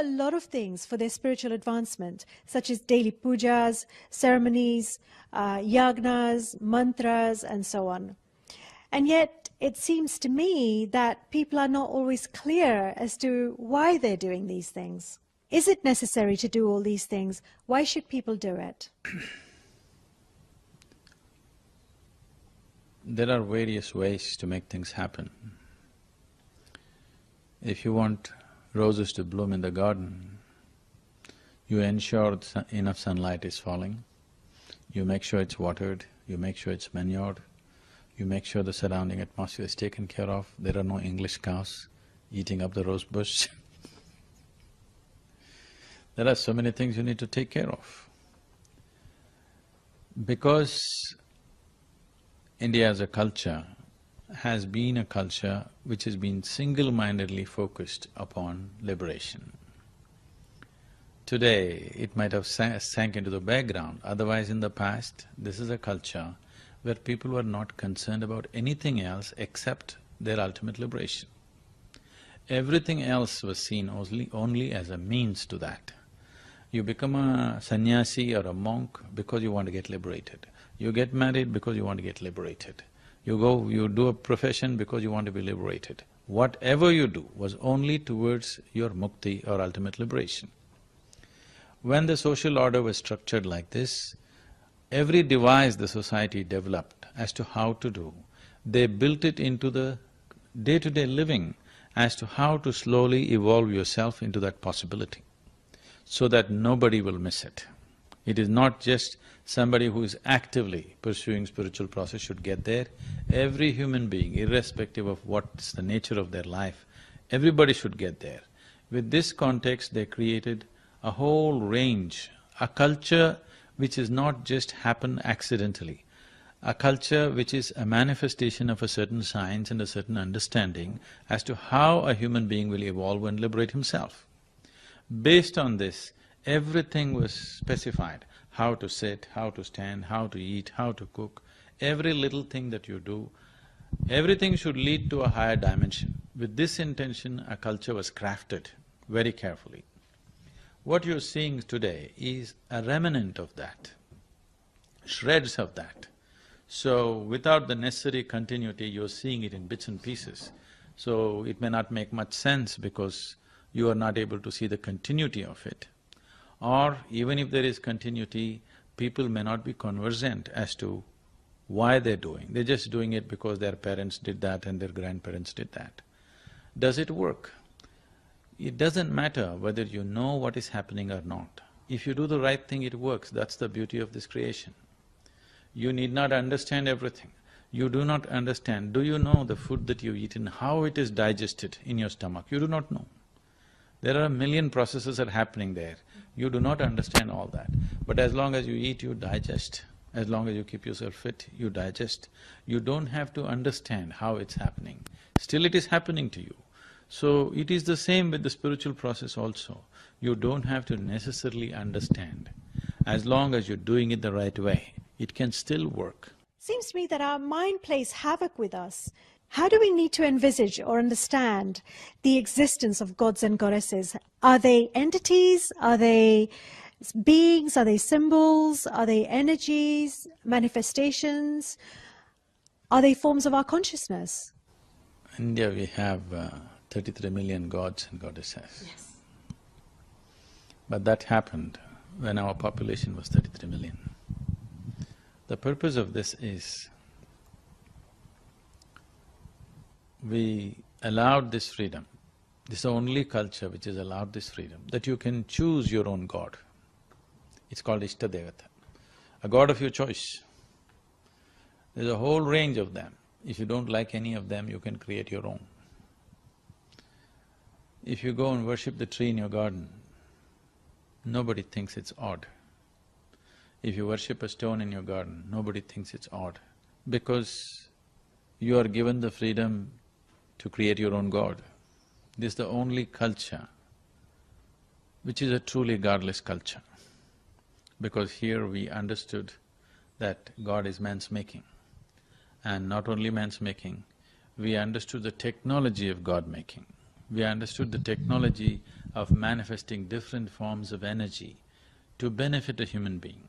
a lot of things for their spiritual advancement, such as daily pujas, ceremonies, yagnas, mantras, and so on. And yet, it seems to me that people are not always clear as to why they're doing these things. Is it necessary to do all these things? Why should people do it? There are various ways to make things happen. If you want roses to bloom in the garden, you ensure enough sunlight is falling, you make sure it's watered, you make sure it's manured, you make sure the surrounding atmosphere is taken care of, there are no English cows eating up the rose bush. There are so many things you need to take care of. Because India as a culture has been a culture which has been single-mindedly focused upon liberation. Today, it might have sank into the background, otherwise in the past, this is a culture where people were not concerned about anything else except their ultimate liberation. Everything else was seen only as a means to that. You become a sannyasi or a monk because you want to get liberated. You get married because you want to get liberated. You do a profession because you want to be liberated. Whatever you do was only towards your mukti or ultimate liberation. When the social order was structured like this, every device the society developed as to how to do, they built it into the day-to-day living as to how to slowly evolve yourself into that possibility, so that nobody will miss it. It is not just somebody who is actively pursuing spiritual process should get there. Every human being, irrespective of what's the nature of their life, everybody should get there. With this context, they created a whole range, a culture which is not just happen accidentally, a culture which is a manifestation of a certain science and a certain understanding as to how a human being will evolve and liberate himself. Based on this, everything was specified, how to sit, how to stand, how to eat, how to cook, every little thing that you do, everything should lead to a higher dimension. With this intention, a culture was crafted very carefully. What you're seeing today is a remnant of that, shreds of that. So, without the necessary continuity, you're seeing it in bits and pieces. So, it may not make much sense because you are not able to see the continuity of it. Or even if there is continuity, people may not be conversant as to why they're doing. They're just doing it because their parents did that and their grandparents did that. Does it work? It doesn't matter whether you know what is happening or not. If you do the right thing, it works. That's the beauty of this creation. You need not understand everything. You do not understand, do you know the food that you eat and how it is digested in your stomach? You do not know. There are a million processes that are happening there. You do not understand all that. But as long as you eat, you digest. As long as you keep yourself fit, you digest. You don't have to understand how it's happening. Still it is happening to you. So it is the same with the spiritual process also. You don't have to necessarily understand. As long as you're doing it the right way, it can still work. Seems to me that our mind plays havoc with us. How do we need to envisage or understand the existence of gods and goddesses? Are they entities? Are they beings? Are they symbols? Are they energies, manifestations? Are they forms of our consciousness? In India, we have 33 million gods and goddesses. Yes. But that happened when our population was 33 million. The purpose of this is, we allowed this freedom. This is the only culture which has allowed this freedom, that you can choose your own god. It's called Ishtadevata, a god of your choice. There's a whole range of them. If you don't like any of them, you can create your own. If you go and worship the tree in your garden, nobody thinks it's odd. If you worship a stone in your garden, nobody thinks it's odd, because you are given the freedom to create your own god. This is the only culture which is a truly godless culture, because here we understood that God is man's making. And not only man's making, we understood the technology of God making. We understood the technology of manifesting different forms of energy to benefit a human being.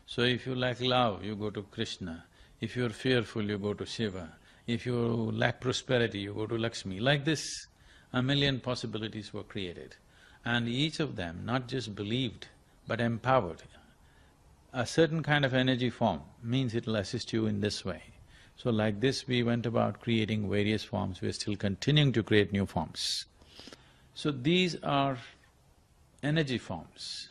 So if you lack love, you go to Krishna. If you're fearful, you go to Shiva. If you lack prosperity, you go to Lakshmi. Like this, a million possibilities were created. And each of them not just believed, but empowered. A certain kind of energy form means it'll assist you in this way. So like this, we went about creating various forms, we're still continuing to create new forms. So these are energy forms.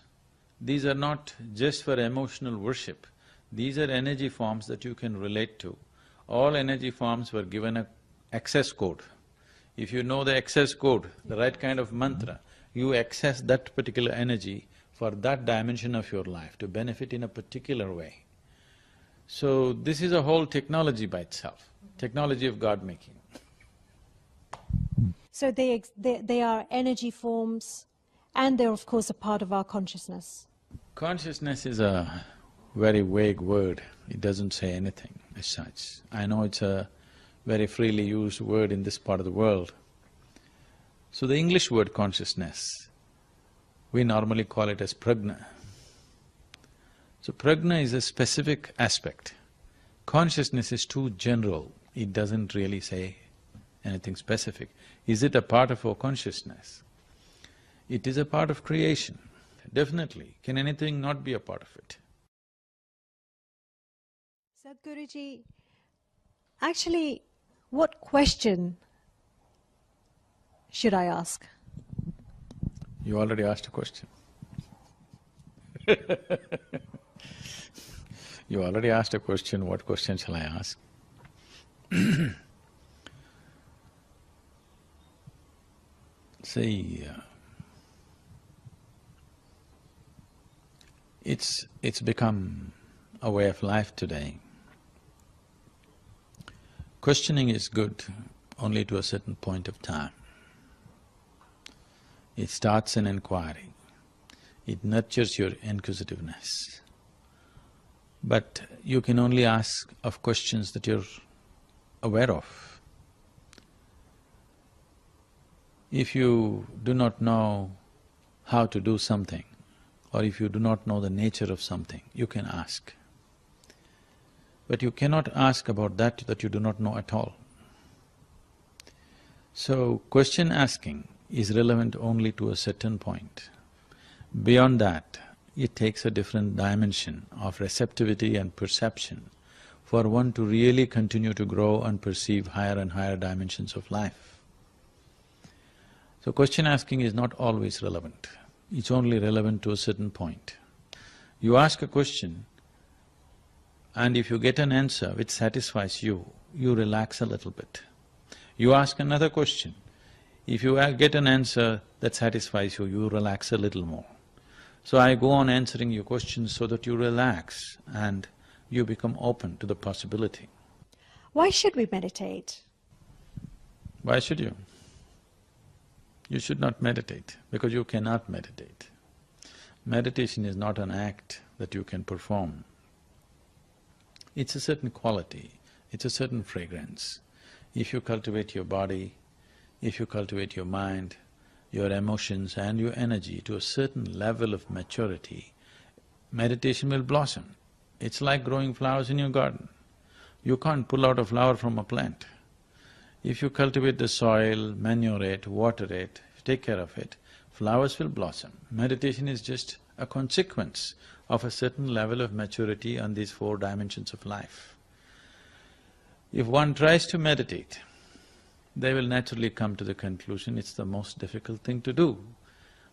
These are not just for emotional worship, these are energy forms that you can relate to. All energy forms were given a access code. If you know the access code, the right kind of mantra, you access that particular energy for that dimension of your life to benefit in a particular way. So this is a whole technology by itself, technology of God-making. So they are energy forms, and they're of course a part of our consciousness. Consciousness is a very vague word, it doesn't say anything as such. I know it's a very freely used word in this part of the world. So the English word consciousness, we normally call it as prajna. So prajna is a specific aspect. Consciousness is too general, it doesn't really say anything specific. Is it a part of our consciousness? It is a part of creation, definitely. Can anything not be a part of it? Sadhguruji, actually, what question should I ask? You already asked a question. You already asked a question, what question shall I ask? See, it's become a way of life today. Questioning is good only to a certain point of time. It starts an inquiry, it nurtures your inquisitiveness. But you can only ask of questions that you're aware of. If you do not know how to do something, or if you do not know the nature of something, you can ask. But you cannot ask about that you do not know at all. So, question asking is relevant only to a certain point. Beyond that, it takes a different dimension of receptivity and perception for one to really continue to grow and perceive higher and higher dimensions of life. So question asking is not always relevant, it's only relevant to a certain point. You ask a question, and if you get an answer which satisfies you, you relax a little bit. You ask another question, if you get an answer that satisfies you, you relax a little more. So I go on answering your questions so that you relax and you become open to the possibility. Why should we meditate? Why should you? You should not meditate because you cannot meditate. Meditation is not an act that you can perform. It's a certain quality, it's a certain fragrance. If you cultivate your body, if you cultivate your mind, your emotions and your energy to a certain level of maturity, meditation will blossom. It's like growing flowers in your garden. You can't pull out a flower from a plant. If you cultivate the soil, manure it, water it, take care of it, flowers will blossom. Meditation is just a consequence of a certain level of maturity on these four dimensions of life. If one tries to meditate, they will naturally come to the conclusion it's the most difficult thing to do.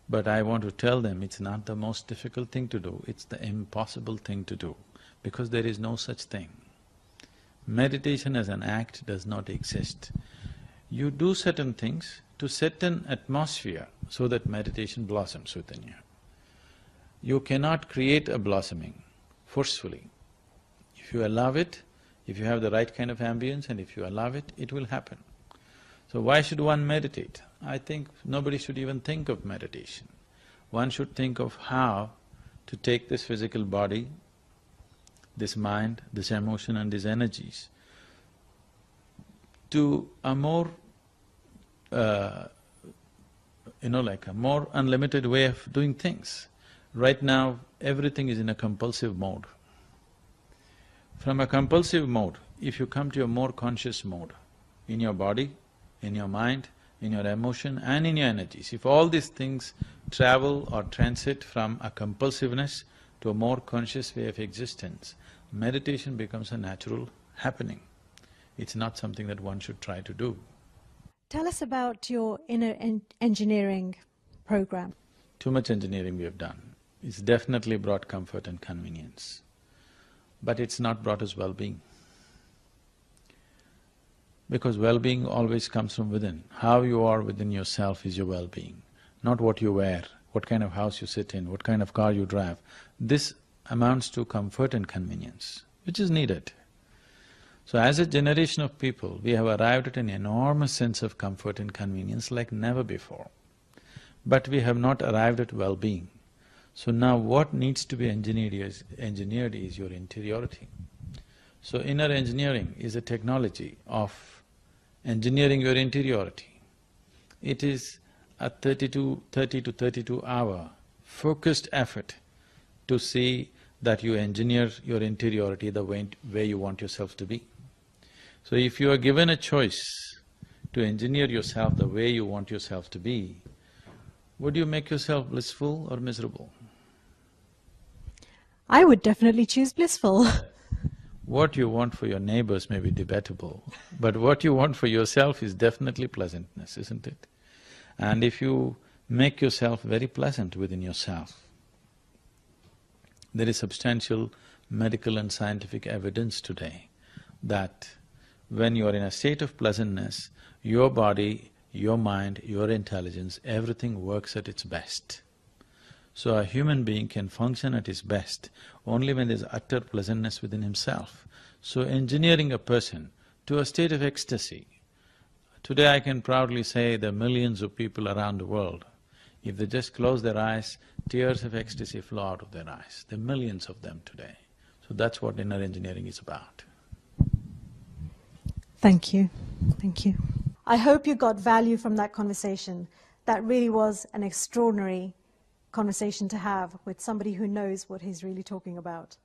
But I want to tell them it's not the most difficult thing to do, it's the impossible thing to do, because there is no such thing. Meditation as an act does not exist. You do certain things to set an atmosphere so that meditation blossoms within you. You cannot create a blossoming forcefully. If you allow it, if you have the right kind of ambience and if you allow it, it will happen. So why should one meditate? I think nobody should even think of meditation. One should think of how to take this physical body, this mind, this emotion and these energies to a more like a more unlimited way of doing things. Right now, everything is in a compulsive mode. From a compulsive mode, if you come to a more conscious mode, in your body, in your mind, in your emotion and in your energies, if all these things travel or transit from a compulsiveness to a more conscious way of existence, meditation becomes a natural happening. It's not something that one should try to do. Tell us about your inner engineering program. Too much engineering we have done. It's definitely brought comfort and convenience, but it's not brought us well-being. Because well-being always comes from within. How you are within yourself is your well-being, not what you wear, what kind of house you sit in, what kind of car you drive. This amounts to comfort and convenience, which is needed. So as a generation of people, we have arrived at an enormous sense of comfort and convenience like never before. But we have not arrived at well-being. So now what needs to be engineered is your interiority. So inner engineering is a technology of engineering your interiority. It is a 30 to 32 hour focused effort to see that you engineer your interiority the way you want yourself to be. So if you are given a choice to engineer yourself the way you want yourself to be, would you make yourself blissful or miserable? I would definitely choose blissful. What you want for your neighbors may be debatable, but what you want for yourself is definitely pleasantness, isn't it? And if you make yourself very pleasant within yourself, there is substantial medical and scientific evidence today that when you are in a state of pleasantness, your body, your mind, your intelligence, everything works at its best. So a human being can function at his best only when there's utter pleasantness within himself. So engineering a person to a state of ecstasy. Today I can proudly say there are millions of people around the world. If they just close their eyes, tears of ecstasy flow out of their eyes. There are millions of them today. So that's what inner engineering is about. Thank you. Thank you. I hope you got value from that conversation. That really was an extraordinary conversation to have with somebody who knows what he's really talking about.